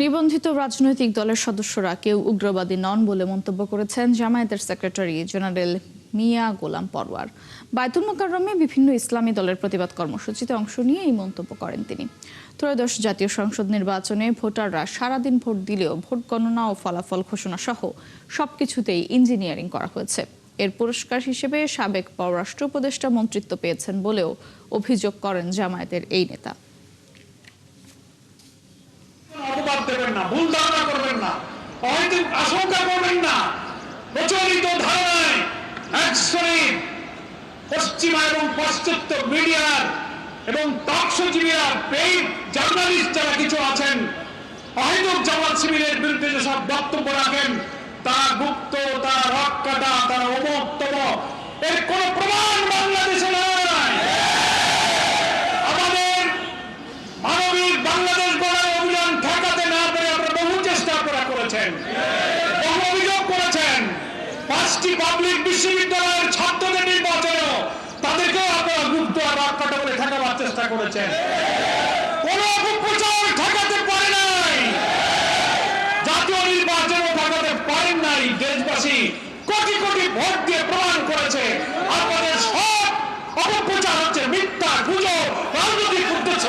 নিবন্ধিত রাজনৈতিক দলের সদস্যরা কেউ উগ্রবাদী নন বলে মন্তব্য করেছেন জামায়াতের সেক্রেটারি জেনারেল মিয়া গোলাম পরওয়ার। বায়তুল মোকাররমে বিভিন্ন ইসলামী দলের প্রতিবাদ কর্মসূচিতে অংশ নিয়ে এই মন্তব্য করেন তিনি। ত্রয়োদশ জাতীয় সংসদ নির্বাচনে ভোটাররা সারাদিন ভোট দিলেও ভোট গণনা ও ফলাফল ঘোষণা সহ সবকিছুতেই ইঞ্জিনিয়ারিং করা হয়েছে। এর পুরস্কার হিসেবে সাবেক পররাষ্ট্র উপদেষ্টা মন্ত্রিত্ব পেয়েছেন বলেও অভিযোগ করেন জামায়াতের এই নেতা। অপবাদ দেবেন না, ভুল ধারণা করবেন না, অহেতুক আশঙ্কা করবেন না। প্রচলিত ধারণায় এক শ্রেণীর পশ্চিমা এবং পাশ্চাত্য মিডিয়ার এবং তথ্যজীবীরা, পেইড জার্নালিস্ট যারা কিছু আছেন, অহেতুক জামাত শিবিরের বিরুদ্ধে যেসব বক্তব্য রাখেন তা গুপ্ত, তা রক কাটা, তারা অমোত্তম, এর কোন প্রমাণ বাংলাদেশে নাই। আমাদের মানবিক বাংলাদেশ গড়ার অভিযান ঠেকাতে না পেরে আপনারা বহু চেষ্টা করেছেন, বহু অভিযোগ করেছেন। 5টি পাবলিক বিশ্ববিদ্যালয়ের ছাত্রদের নির্বাচনেও তাদেরকেও আপনারা গুপ্ত আর রক্ষাটা বলে ঠেকাবার চেষ্টা করেছেন। কোন অপপ্রচার ঠেকাতে পারে নাই, জাতীয় নির্বাচনও ঠেকাতে পারেন নাই। দেশবাসী কোটি কোটি ভোট দিয়ে প্রমাণ করেছে আপনাদের সব অপপ্রচার হচ্ছে মিথ্যা, গুজব, রাজনৈতিক উদ্দেশ্য।